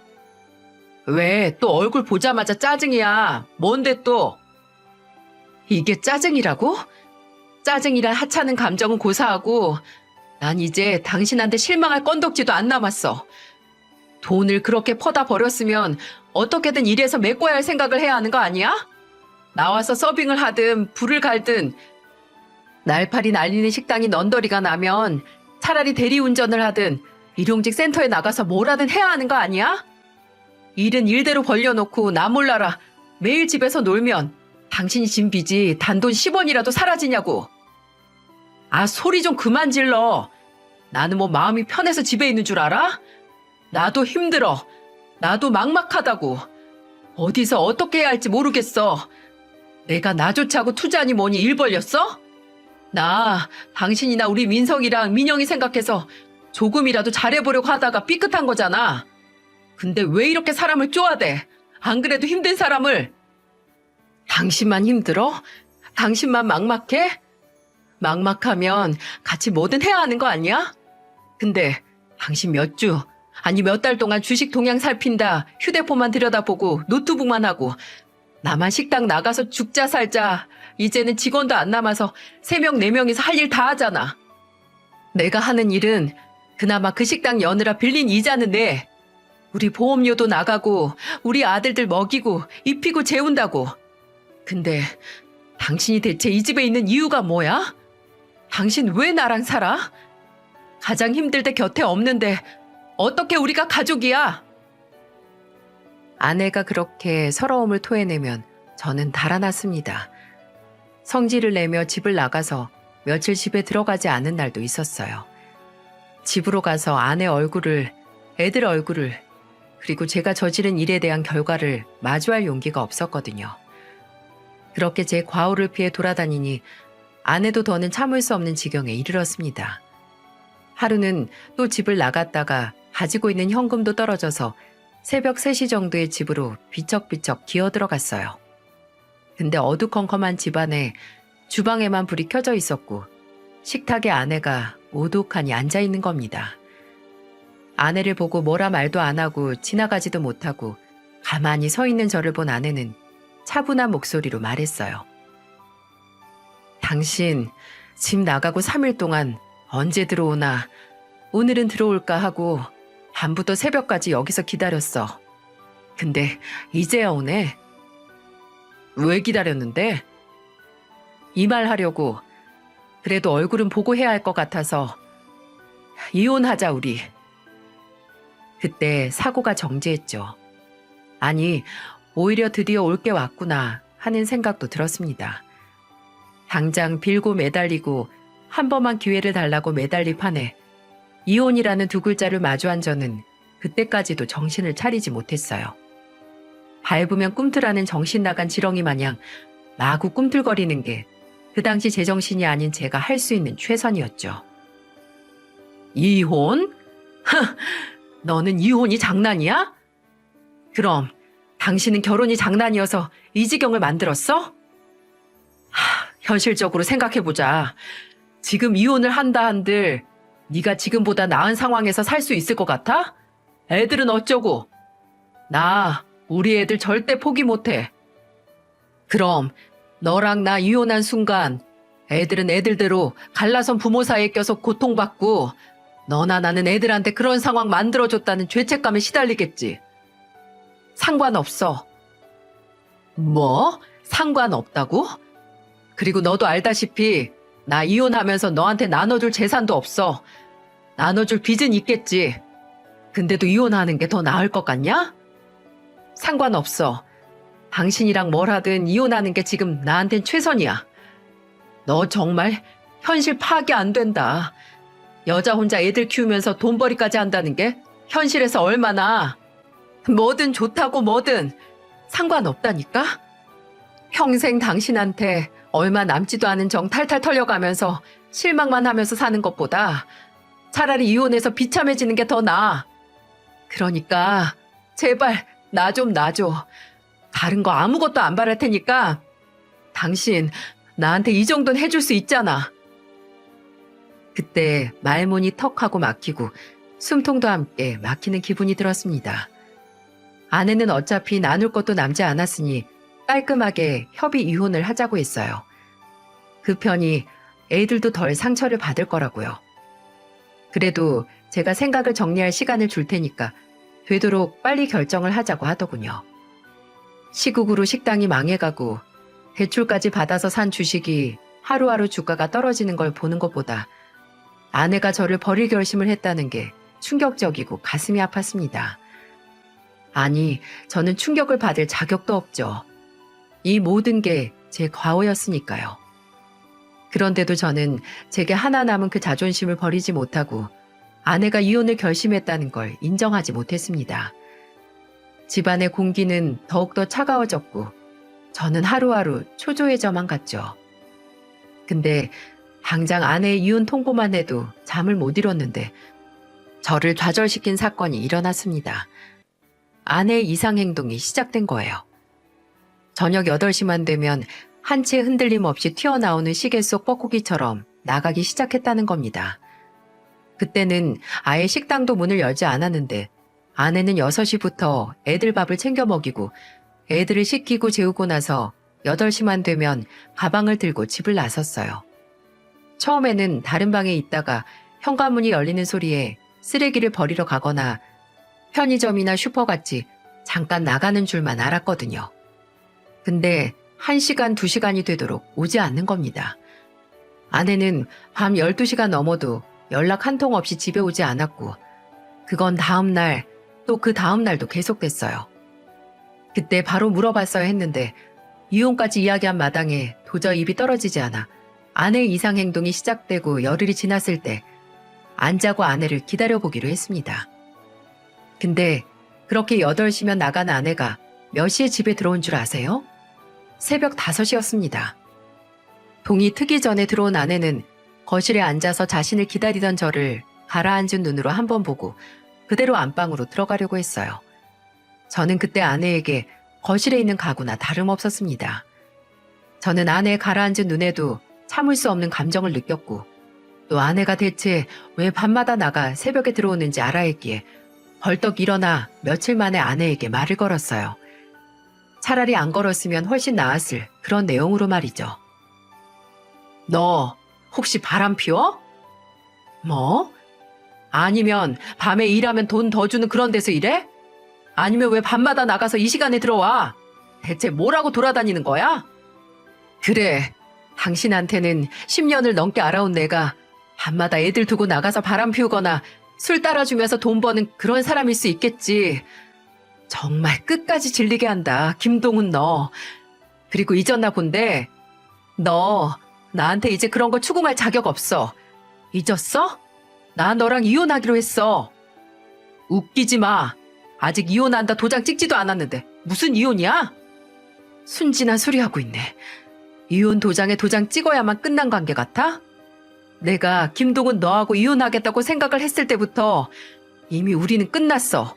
왜 또 얼굴 보자마자 짜증이야? 뭔데 또? 이게 짜증이라고? 짜증이란 하찮은 감정은 고사하고 난 이제 당신한테 실망할 건덕지도 안 남았어. 돈을 그렇게 퍼다 버렸으면 어떻게든 일해서 메꿔야 할 생각을 해야 하는 거 아니야? 나와서 서빙을 하든 불을 갈든 날파리 날리는 식당이 넌더리가 나면 차라리 대리운전을 하든 일용직 센터에 나가서 뭐라든 해야 하는 거 아니야? 일은 일대로 벌려놓고 나 몰라라 매일 집에서 놀면 당신이 진 빚이 단돈 10원이라도 사라지냐고. 아, 소리 좀 그만 질러. 나는 뭐 마음이 편해서 집에 있는 줄 알아? 나도 힘들어. 나도 막막하다고. 어디서 어떻게 해야 할지 모르겠어. 내가 나조차 하고 투자하니 뭐니 일 벌렸어? 나 당신이나 우리 민성이랑 민영이 생각해서 조금이라도 잘해보려고 하다가 삐끗한 거잖아. 근데 왜 이렇게 사람을 쪼아대? 안 그래도 힘든 사람을. 당신만 힘들어? 당신만 막막해? 막막하면 같이 뭐든 해야 하는 거 아니야? 근데 당신 몇 주, 아니 몇 달 동안 주식 동향 살핀다 휴대폰만 들여다보고 노트북만 하고 나만 식당 나가서 죽자 살자 이제는 직원도 안 남아서 3명 4명이서 할 일 다 하잖아. 내가 하는 일은 그나마 그 식당 여느라 빌린 이자는 내. 우리 보험료도 나가고 우리 아들들 먹이고 입히고 재운다고. 근데 당신이 대체 이 집에 있는 이유가 뭐야? 당신 왜 나랑 살아? 가장 힘들 때 곁에 없는데 어떻게 우리가 가족이야? 아내가 그렇게 서러움을 토해내면 저는 달아났습니다. 성질을 내며 집을 나가서 며칠 집에 들어가지 않은 날도 있었어요. 집으로 가서 아내 얼굴을, 애들 얼굴을, 그리고 제가 저지른 일에 대한 결과를 마주할 용기가 없었거든요. 그렇게 제 과오를 피해 돌아다니니 아내도 더는 참을 수 없는 지경에 이르렀습니다. 하루는 또 집을 나갔다가 가지고 있는 현금도 떨어져서 새벽 3시 정도의 집으로 비척비척 기어 들어갔어요. 근데 어두컴컴한 집안에 주방에만 불이 켜져 있었고 식탁에 아내가 오독하니 앉아있는 겁니다. 아내를 보고 뭐라 말도 안 하고 지나가지도 못하고 가만히 서 있는 저를 본 아내는 차분한 목소리로 말했어요. 당신 집 나가고 3일 동안 언제 들어오나 오늘은 들어올까 하고 밤부터 새벽까지 여기서 기다렸어. 근데 이제야 오네. 왜 기다렸는데? 이 말 하려고. 그래도 얼굴은 보고 해야 할 것 같아서. 이혼하자 우리. 그때 사고가 정지했죠. 아니, 오히려 드디어 올 게 왔구나 하는 생각도 들었습니다. 당장 빌고 매달리고 한 번만 기회를 달라고 매달릴 판에 이혼이라는 두 글자를 마주한 저는 그때까지도 정신을 차리지 못했어요. 밟으면 꿈틀하는 정신 나간 지렁이 마냥 마구 꿈틀거리는 게 그 당시 제정신이 아닌 제가 할 수 있는 최선이었죠. 이혼? 너는 이혼이 장난이야? 그럼 당신은 결혼이 장난이어서 이 지경을 만들었어? 현실적으로 생각해보자. 지금 이혼을 한다 한들 네가 지금보다 나은 상황에서 살 수 있을 것 같아? 애들은 어쩌고? 우리 애들 절대 포기 못해. 그럼 너랑 나 이혼한 순간 애들은 애들대로 갈라선 부모 사이에 껴서 고통받고 너나 나는 애들한테 그런 상황 만들어줬다는 죄책감에 시달리겠지. 상관없어. 뭐? 상관없다고? 그리고 너도 알다시피 나 이혼하면서 너한테 나눠줄 재산도 없어. 나눠줄 빚은 있겠지. 근데도 이혼하는 게 더 나을 것 같냐? 상관없어. 당신이랑 뭘 하든 이혼하는 게 지금 나한텐 최선이야. 너 정말 현실 파악이 안 된다. 여자 혼자 애들 키우면서 돈벌이까지 한다는 게 현실에서 얼마나 뭐든 좋다고 뭐든 상관없다니까? 평생 당신한테 얼마 남지도 않은 정 탈탈 털려가면서 실망만 하면서 사는 것보다 차라리 이혼해서 비참해지는 게 더 나아. 그러니까 제발 나 좀 놔줘. 다른 거 아무것도 안 바랄 테니까 당신 나한테 이 정도는 해줄 수 있잖아. 그때 말문이 턱하고 막히고 숨통도 함께 막히는 기분이 들었습니다. 아내는 어차피 나눌 것도 남지 않았으니 깔끔하게 협의 이혼을 하자고 했어요. 그 편이 애들도 덜 상처를 받을 거라고요. 그래도 제가 생각을 정리할 시간을 줄 테니까 되도록 빨리 결정을 하자고 하더군요. 시국으로 식당이 망해가고 대출까지 받아서 산 주식이 하루하루 주가가 떨어지는 걸 보는 것보다 아내가 저를 버릴 결심을 했다는 게 충격적이고 가슴이 아팠습니다. 아니, 저는 충격을 받을 자격도 없죠. 이 모든 게 제 과오였으니까요. 그런데도 저는 제게 하나 남은 그 자존심을 버리지 못하고 아내가 이혼을 결심했다는 걸 인정하지 못했습니다. 집안의 공기는 더욱더 차가워졌고 저는 하루하루 초조해져만 갔죠. 근데 당장 아내의 이혼 통보만 해도 잠을 못 이뤘는데 저를 좌절시킨 사건이 일어났습니다. 아내의 이상 행동이 시작된 거예요. 저녁 8시만 되면 한 채 흔들림 없이 튀어나오는 시계 속 뻐꾸기처럼 나가기 시작했다는 겁니다. 그때는 아예 식당도 문을 열지 않았는데 아내는 6시부터 애들 밥을 챙겨 먹이고 애들을 씻기고 재우고 나서 8시만 되면 가방을 들고 집을 나섰어요. 처음에는 다른 방에 있다가 현관문이 열리는 소리에 쓰레기를 버리러 가거나 편의점이나 슈퍼같이 잠깐 나가는 줄만 알았거든요. 근데 1시간, 2시간이 되도록 오지 않는 겁니다. 아내는 밤 12시가 넘어도 연락 한 통 없이 집에 오지 않았고 그건 다음 날 또 그 다음 날도 계속됐어요. 그때 바로 물어봤어야 했는데 이혼까지 이야기한 마당에 도저히 입이 떨어지지 않아 아내의 이상 행동이 시작되고 열흘이 지났을 때 안 자고 아내를 기다려보기로 했습니다. 근데 그렇게 8시면 나간 아내가 몇 시에 집에 들어온 줄 아세요? 새벽 5시였습니다. 동이 트기 전에 들어온 아내는 거실에 앉아서 자신을 기다리던 저를 가라앉은 눈으로 한번 보고 그대로 안방으로 들어가려고 했어요. 저는 그때 아내에게 거실에 있는 가구나 다름없었습니다. 저는 아내의 가라앉은 눈에도 참을 수 없는 감정을 느꼈고 또 아내가 대체 왜 밤마다 나가 새벽에 들어오는지 알아야 했기에 벌떡 일어나 며칠 만에 아내에게 말을 걸었어요. 차라리 안 걸었으면 훨씬 나았을 그런 내용으로 말이죠. 너 혹시 바람 피워? 뭐? 아니면 밤에 일하면 돈 더 주는 그런 데서 일해? 아니면 왜 밤마다 나가서 이 시간에 들어와? 대체 뭐라고 돌아다니는 거야? 그래, 당신한테는 10년을 넘게 알아온 내가 밤마다 애들 두고 나가서 바람 피우거나 술 따라주면서 돈 버는 그런 사람일 수 있겠지. 정말 끝까지 질리게 한다, 김동훈 너. 그리고 잊었나 본데 너 나한테 이제 그런 거 추궁할 자격 없어. 잊었어? 나 너랑 이혼하기로 했어. 웃기지 마. 아직 이혼한다 도장 찍지도 않았는데 무슨 이혼이야? 순진한 소리 하고 있네. 이혼 도장에 도장 찍어야만 끝난 관계 같아? 내가 김동훈 너하고 이혼하겠다고 생각을 했을 때부터 이미 우리는 끝났어.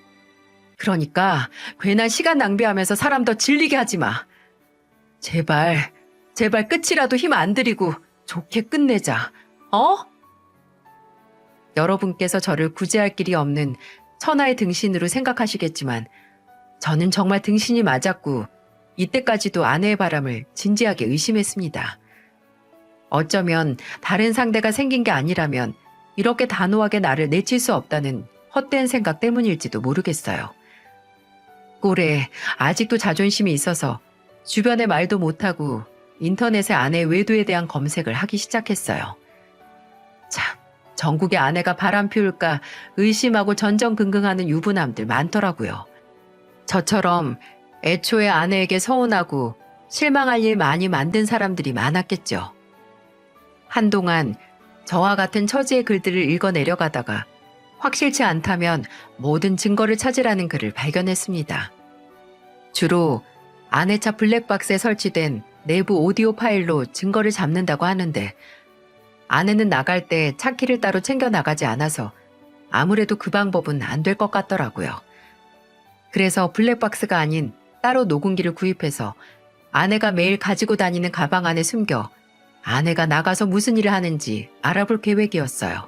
그러니까 괜한 시간 낭비하면서 사람 더 질리게 하지 마. 제발, 제발 끝이라도 힘 안 들이고 좋게 끝내자. 어? 여러분께서 저를 구제할 길이 없는 천하의 등신으로 생각하시겠지만 저는 정말 등신이 맞았고 이때까지도 아내의 바람을 진지하게 의심했습니다. 어쩌면 다른 상대가 생긴 게 아니라면 이렇게 단호하게 나를 내칠 수 없다는 헛된 생각 때문일지도 모르겠어요. 꼴에 아직도 자존심이 있어서 주변에 말도 못하고 인터넷에 아내의 외도에 대한 검색을 하기 시작했어요. 참, 전국에 아내가 바람 피울까 의심하고 전전긍긍하는 유부남들 많더라고요. 저처럼 애초에 아내에게 서운하고 실망할 일 많이 만든 사람들이 많았겠죠. 한동안 저와 같은 처지의 글들을 읽어내려가다가 확실치 않다면 모든 증거를 찾으라는 글을 발견했습니다. 주로 아내 차 블랙박스에 설치된 내부 오디오 파일로 증거를 잡는다고 하는데 아내는 나갈 때 차키를 따로 챙겨 나가지 않아서 아무래도 그 방법은 안 될 것 같더라고요. 그래서 블랙박스가 아닌 따로 녹음기를 구입해서 아내가 매일 가지고 다니는 가방 안에 숨겨 아내가 나가서 무슨 일을 하는지 알아볼 계획이었어요.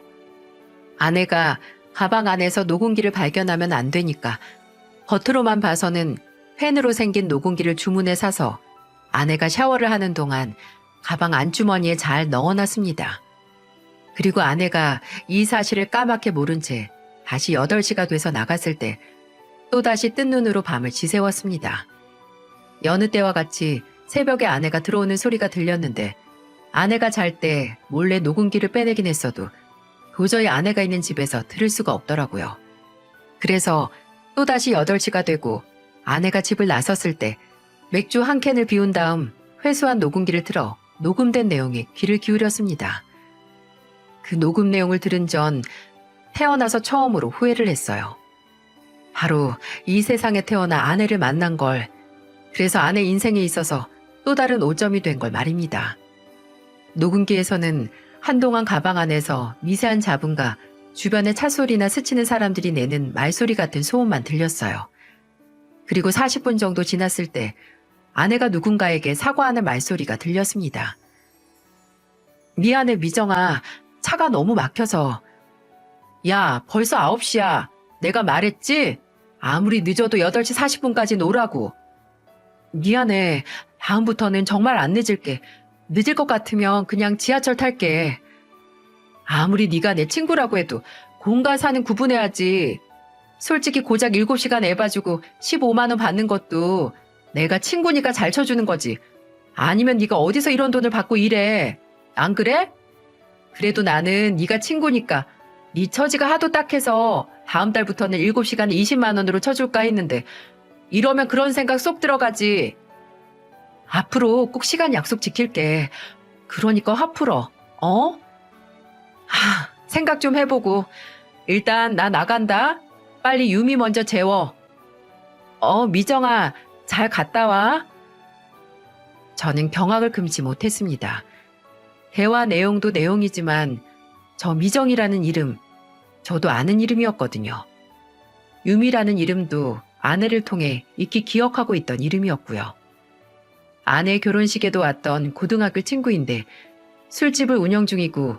아내가 가방 안에서 녹음기를 발견하면 안 되니까 겉으로만 봐서는 펜으로 생긴 녹음기를 주문해 사서 아내가 샤워를 하는 동안 가방 안주머니에 잘 넣어놨습니다. 그리고 아내가 이 사실을 까맣게 모른 채 다시 8시가 돼서 나갔을 때 또다시 뜬 눈으로 밤을 지새웠습니다. 여느 때와 같이 새벽에 아내가 들어오는 소리가 들렸는데 아내가 잘 때 몰래 녹음기를 빼내긴 했어도 도저히 아내가 있는 집에서 들을 수가 없더라고요. 그래서 또다시 8시가 되고 아내가 집을 나섰을 때 맥주 한 캔을 비운 다음 회수한 녹음기를 틀어 녹음된 내용에 귀를 기울였습니다. 그 녹음 내용을 들은 전 태어나서 처음으로 후회를 했어요. 바로 이 세상에 태어나 아내를 만난 걸, 그래서 아내 인생에 있어서 또 다른 오점이 된 걸 말입니다. 녹음기에서는 한동안 가방 안에서 미세한 잡음과 주변의 차소리나 스치는 사람들이 내는 말소리 같은 소음만 들렸어요. 그리고 40분 정도 지났을 때 아내가 누군가에게 사과하는 말소리가 들렸습니다. 미안해 미정아, 차가 너무 막혀서. 야, 벌써 9시야. 내가 말했지? 아무리 늦어도 8시 40분까지는 오라고. 미안해. 다음부터는 정말 안 늦을게. 늦을 것 같으면 그냥 지하철 탈게. 아무리 네가 내 친구라고 해도 공과 사는 구분해야지. 솔직히 고작 7시간 애 봐주고 15만 원 받는 것도 내가 친구니까 잘 쳐주는 거지. 아니면 네가 어디서 이런 돈을 받고 일해. 안 그래? 그래도 나는 네가 친구니까 네 처지가 하도 딱해서 다음 달부터는 7시간에 20만 원으로 쳐줄까 했는데 이러면 그런 생각 쏙 들어가지. 앞으로 꼭 시간 약속 지킬게. 그러니까 화 풀어. 어? 생각 좀 해보고. 일단 나 나간다. 빨리 유미 먼저 재워. 미정아, 잘 갔다 와. 저는 경악을 금치 못했습니다. 대화 내용도 내용이지만 저 미정이라는 이름, 저도 아는 이름이었거든요. 유미라는 이름도 아내를 통해 익히 기억하고 있던 이름이었고요. 아내 결혼식에도 왔던 고등학교 친구인데 술집을 운영 중이고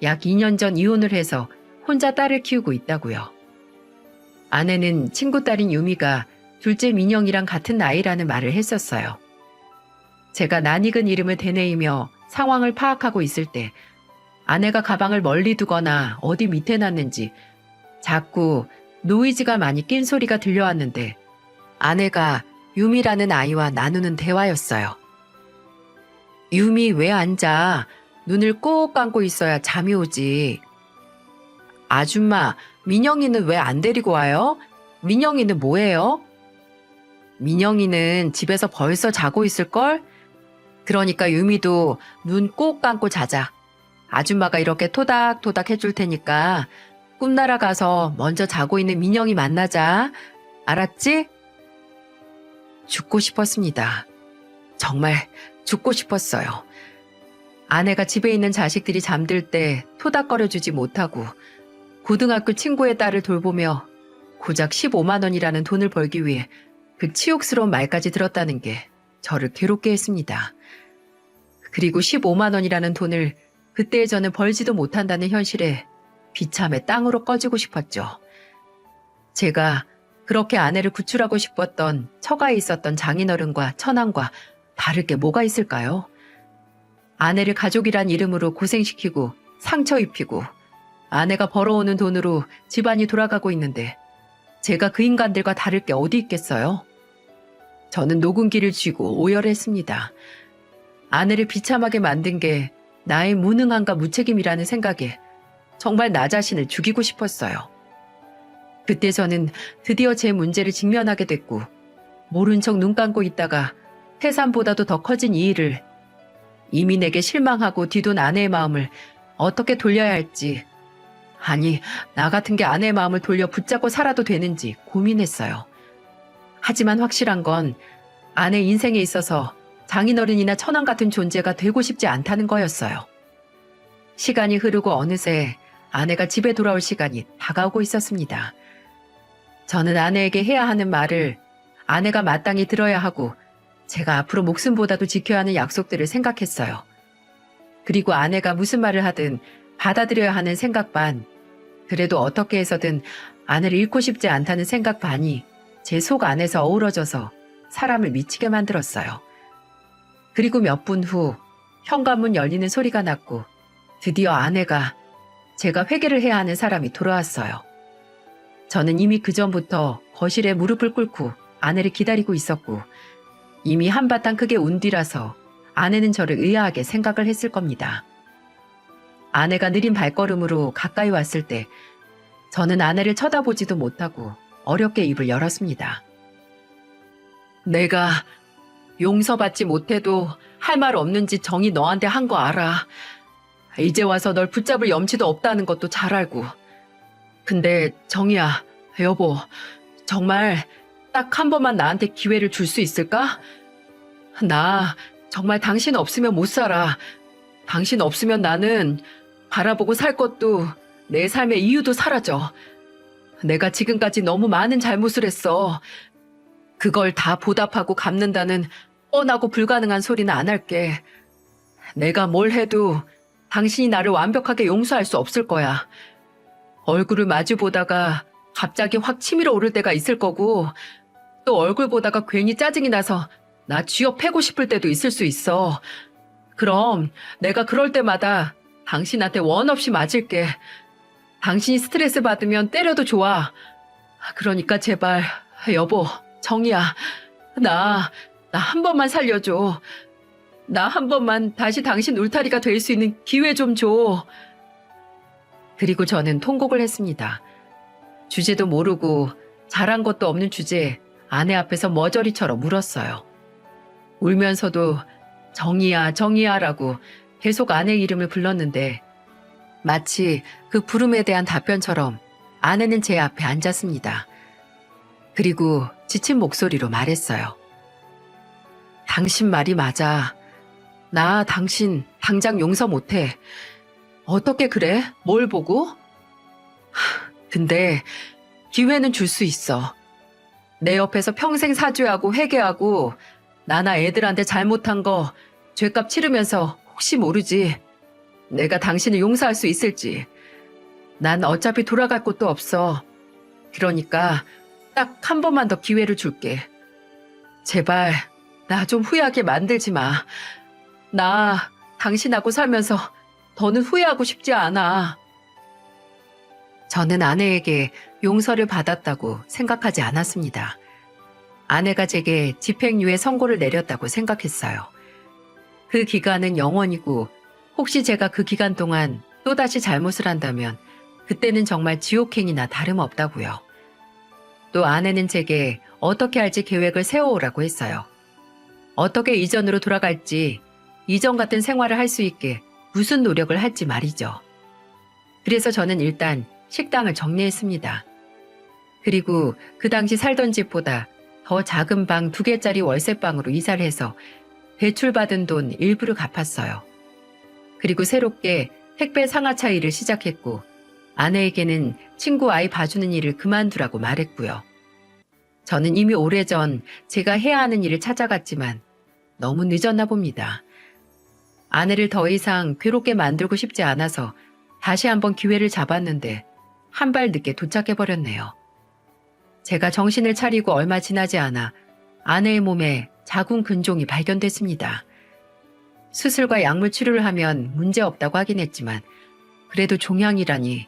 약 2년 전 이혼을 해서 혼자 딸을 키우고 있다고요. 아내는 친구 딸인 유미가 둘째 민영이랑 같은 나이라는 말을 했었어요. 제가 낯익은 이름을 되뇌이며 상황을 파악하고 있을 때 아내가 가방을 멀리 두거나 어디 밑에 놨는지 자꾸 노이즈가 많이 낀 소리가 들려왔는데 아내가 유미라는 아이와 나누는 대화였어요. 유미 왜 앉아? 눈을 꼭 감고 있어야 잠이 오지. 아줌마, 민영이는 왜 안 데리고 와요? 민영이는 뭐해요? 민영이는 집에서 벌써 자고 있을걸? 그러니까 유미도 눈 꼭 감고 자자. 아줌마가 이렇게 토닥토닥 해줄 테니까 꿈나라 가서 먼저 자고 있는 민영이 만나자. 알았지? 죽고 싶었습니다. 정말 죽고 싶었어요. 아내가 집에 있는 자식들이 잠들 때 토닥거려주지 못하고 고등학교 친구의 딸을 돌보며 고작 15만 원이라는 돈을 벌기 위해 그 치욕스러운 말까지 들었다는 게 저를 괴롭게 했습니다. 그리고 15만 원이라는 돈을 그때의 저는 벌지도 못한다는 현실에 비참해 땅으로 꺼지고 싶었죠. 제가 그렇게 아내를 구출하고 싶었던 처가에 있었던 장인어른과 처남과 다를 게 뭐가 있을까요? 아내를 가족이란 이름으로 고생시키고 상처 입히고 아내가 벌어오는 돈으로 집안이 돌아가고 있는데 제가 그 인간들과 다를 게 어디 있겠어요? 저는 녹음기를 쥐고 오열했습니다. 아내를 비참하게 만든 게 나의 무능함과 무책임이라는 생각에 정말 나 자신을 죽이고 싶었어요. 그때 저는 드디어 제 문제를 직면하게 됐고 모른 척 눈 감고 있다가 태산보다도 더 커진 이 일을 이미 내게 실망하고 뒤돈 아내의 마음을 어떻게 돌려야 할지, 아니 나 같은 게 아내의 마음을 돌려 붙잡고 살아도 되는지 고민했어요. 하지만 확실한 건 아내 인생에 있어서 장인어른이나 처남 같은 존재가 되고 싶지 않다는 거였어요. 시간이 흐르고 어느새 아내가 집에 돌아올 시간이 다가오고 있었습니다. 저는 아내에게 해야 하는 말을 아내가 마땅히 들어야 하고 제가 앞으로 목숨보다도 지켜야 하는 약속들을 생각했어요. 그리고 아내가 무슨 말을 하든 받아들여야 하는 생각 반, 그래도 어떻게 해서든 아내를 잃고 싶지 않다는 생각 반이 제 속 안에서 어우러져서 사람을 미치게 만들었어요. 그리고 몇 분 후 현관문 열리는 소리가 났고 드디어 아내가 제가 회개를 해야 하는 사람이 돌아왔어요. 저는 이미 그전부터 거실에 무릎을 꿇고 아내를 기다리고 있었고 이미 한바탕 크게 운 뒤라서 아내는 저를 의아하게 생각을 했을 겁니다. 아내가 느린 발걸음으로 가까이 왔을 때 저는 아내를 쳐다보지도 못하고 어렵게 입을 열었습니다. 내가 용서받지 못해도 할 말 없는 짓 정이 너한테 한 거 알아. 이제 와서 널 붙잡을 염치도 없다는 것도 잘 알고. 근데 정이야, 여보, 정말 딱 한 번만 나한테 기회를 줄 수 있을까? 나 정말 당신 없으면 못 살아. 당신 없으면 나는 바라보고 살 것도 내 삶의 이유도 사라져. 내가 지금까지 너무 많은 잘못을 했어. 그걸 다 보답하고 갚는다는 뻔하고 불가능한 소리는 안 할게. 내가 뭘 해도 당신이 나를 완벽하게 용서할 수 없을 거야. 얼굴을 마주 보다가 갑자기 확 치밀어 오를 때가 있을 거고 또 얼굴 보다가 괜히 짜증이 나서 나 쥐어 패고 싶을 때도 있을 수 있어. 그럼 내가 그럴 때마다 당신한테 원 없이 맞을게. 당신이 스트레스 받으면 때려도 좋아. 그러니까 제발 여보, 정이야. 나 한 번만 살려줘. 나 한 번만 다시 당신 울타리가 될 수 있는 기회 좀 줘. 그리고 저는 통곡을 했습니다. 주제도 모르고 잘한 것도 없는 주제에 아내 앞에서 머저리처럼 울었어요. 울면서도 정이야, 정이야라고 계속 아내 이름을 불렀는데 마치 그 부름에 대한 답변처럼 아내는 제 앞에 앉았습니다. 그리고 지친 목소리로 말했어요. 당신 말이 맞아. 나 당신 당장 용서 못해. 어떻게 그래? 뭘 보고? 근데 기회는 줄 수 있어. 내 옆에서 평생 사죄하고 회개하고 나나 애들한테 잘못한 거 죄값 치르면서 혹시 모르지. 내가 당신을 용서할 수 있을지. 난 어차피 돌아갈 곳도 없어. 그러니까 딱 한 번만 더 기회를 줄게. 제발 나 좀 후회하게 만들지 마. 나 당신하고 살면서 더는 후회하고 싶지 않아. 저는 아내에게 용서를 받았다고 생각하지 않았습니다. 아내가 제게 집행유예 선고를 내렸다고 생각했어요. 그 기간은 영원이고 혹시 제가 그 기간 동안 또다시 잘못을 한다면 그때는 정말 지옥행이나 다름없다고요. 또 아내는 제게 어떻게 할지 계획을 세워오라고 했어요. 어떻게 이전으로 돌아갈지, 이전 같은 생활을 할 수 있게 무슨 노력을 할지 말이죠. 그래서 저는 일단 식당을 정리했습니다. 그리고 그 당시 살던 집보다 더 작은 방 2개짜리 월세방으로 이사를 해서 대출받은 돈 일부를 갚았어요. 그리고 새롭게 택배 상하차 일을 시작했고 아내에게는 친구 아이 봐주는 일을 그만두라고 말했고요. 저는 이미 오래전 제가 해야 하는 일을 찾아갔지만 너무 늦었나 봅니다. 아내를 더 이상 괴롭게 만들고 싶지 않아서 다시 한번 기회를 잡았는데 한 발 늦게 도착해버렸네요. 제가 정신을 차리고 얼마 지나지 않아 아내의 몸에 자궁 근종이 발견됐습니다. 수술과 약물 치료를 하면 문제없다고 하긴 했지만 그래도 종양이라니.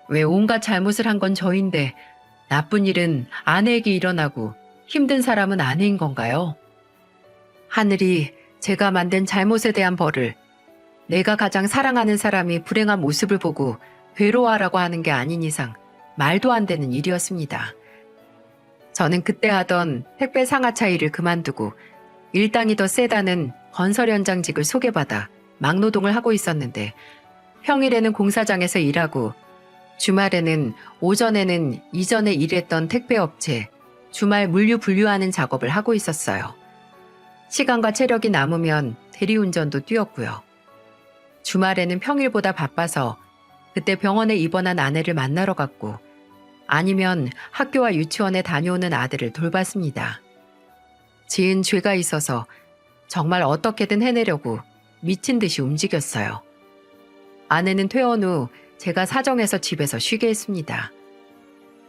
왜 온갖 잘못을 한 건 저인데 나쁜 일은 아내에게 일어나고 힘든 사람은 아내인 건가요? 하늘이 제가 만든 잘못에 대한 벌을 내가 가장 사랑하는 사람이 불행한 모습을 보고 괴로워하라고 하는 게 아닌 이상 말도 안 되는 일이었습니다. 저는 그때 하던 택배 상하차 일을 그만두고 일당이 더 세다는 건설 현장직을 소개받아 막노동을 하고 있었는데 평일에는 공사장에서 일하고 주말에는 오전에는 이전에 일했던 택배업체 주말 물류 분류하는 작업을 하고 있었어요. 시간과 체력이 남으면 대리운전도 뛰었고요. 주말에는 평일보다 바빠서 그때 병원에 입원한 아내를 만나러 갔고 아니면 학교와 유치원에 다녀오는 아들을 돌봤습니다. 지은 죄가 있어서 정말 어떻게든 해내려고 미친 듯이 움직였어요. 아내는 퇴원 후 제가 사정해서 집에서 쉬게 했습니다.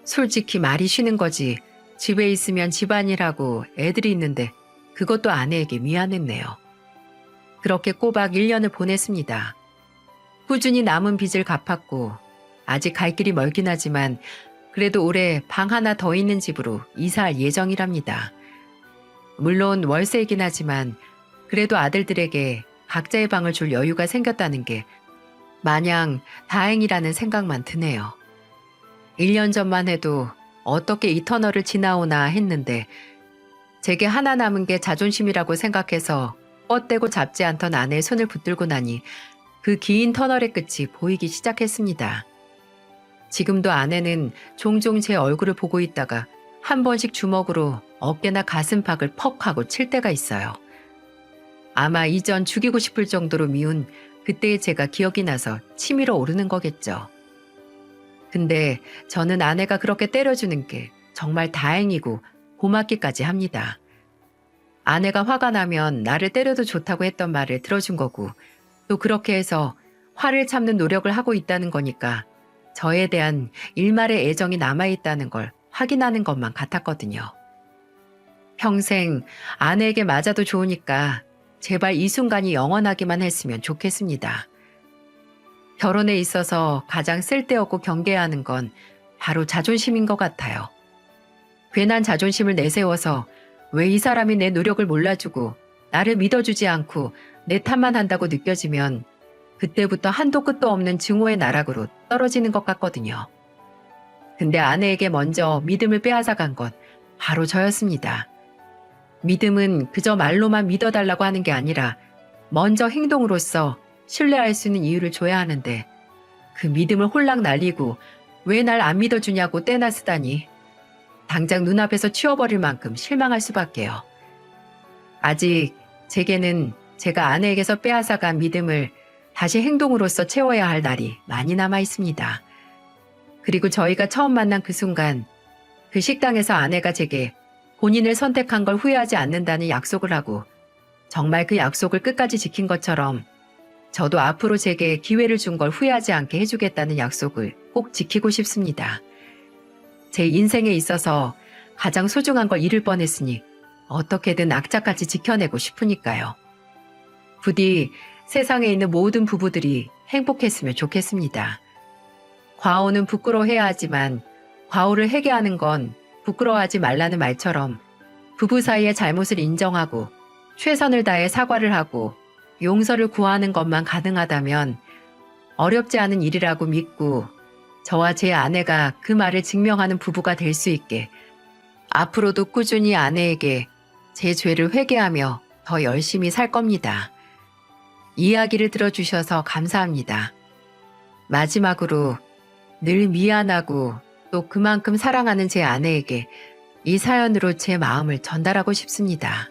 솔직히 말이 쉬는 거지 집에 있으면 집안일하고 애들이 있는데 그것도 아내에게 미안했네요. 그렇게 꼬박 1년을 보냈습니다. 꾸준히 남은 빚을 갚았고 아직 갈 길이 멀긴 하지만 그래도 올해 방 하나 더 있는 집으로 이사할 예정이랍니다. 물론 월세이긴 하지만 그래도 아들들에게 각자의 방을 줄 여유가 생겼다는 게 마냥 다행이라는 생각만 드네요. 1년 전만 해도 어떻게 이 터널을 지나오나 했는데 제게 하나 남은 게 자존심이라고 생각해서 뻗대고 잡지 않던 아내의 손을 붙들고 나니 그 긴 터널의 끝이 보이기 시작했습니다. 지금도 아내는 종종 제 얼굴을 보고 있다가 한 번씩 주먹으로 어깨나 가슴팍을 퍽 하고 칠 때가 있어요. 아마 이전 죽이고 싶을 정도로 미운 그때의 제가 기억이 나서 치밀어 오르는 거겠죠. 근데 저는 아내가 그렇게 때려주는 게 정말 다행이고 고맙기까지 합니다. 아내가 화가 나면 나를 때려도 좋다고 했던 말을 들어준 거고 또 그렇게 해서 화를 참는 노력을 하고 있다는 거니까 저에 대한 일말의 애정이 남아있다는 걸 확인하는 것만 같았거든요. 평생 아내에게 맞아도 좋으니까 제발 이 순간이 영원하기만 했으면 좋겠습니다. 결혼에 있어서 가장 쓸데없고 경계해야 하는 건 바로 자존심인 것 같아요. 괜한 자존심을 내세워서 왜 이 사람이 내 노력을 몰라주고 나를 믿어주지 않고 내 탓만 한다고 느껴지면 그때부터 한도 끝도 없는 증오의 나락으로 떨어지는 것 같거든요. 근데 아내에게 먼저 믿음을 빼앗아간 건 바로 저였습니다. 믿음은 그저 말로만 믿어달라고 하는 게 아니라 먼저 행동으로써 신뢰할 수 있는 이유를 줘야 하는데 그 믿음을 홀랑 날리고 왜 날 안 믿어주냐고 떼나 쓰다니 당장 눈앞에서 치워버릴 만큼 실망할 수밖에요. 아직 제게는 제가 아내에게서 빼앗아간 믿음을 다시 행동으로써 채워야 할 날이 많이 남아 있습니다. 그리고 저희가 처음 만난 그 순간 그 식당에서 아내가 제게 본인을 선택한 걸 후회하지 않는다는 약속을 하고 정말 그 약속을 끝까지 지킨 것처럼 저도 앞으로 제게 기회를 준 걸 후회하지 않게 해주겠다는 약속을 꼭 지키고 싶습니다. 제 인생에 있어서 가장 소중한 걸 잃을 뻔했으니 어떻게든 악착같이 지켜내고 싶으니까요. 부디 세상에 있는 모든 부부들이 행복했으면 좋겠습니다. 과오는 부끄러워해야 하지만 과오를 회개하는 건 부끄러워하지 말라는 말처럼 부부 사이의 잘못을 인정하고 최선을 다해 사과를 하고 용서를 구하는 것만 가능하다면 어렵지 않은 일이라고 믿고 저와 제 아내가 그 말을 증명하는 부부가 될 수 있게 앞으로도 꾸준히 아내에게 제 죄를 회개하며 더 열심히 살 겁니다. 이야기를 들어주셔서 감사합니다. 마지막으로 늘 미안하고 또 그만큼 사랑하는 제 아내에게 이 사연으로 제 마음을 전달하고 싶습니다.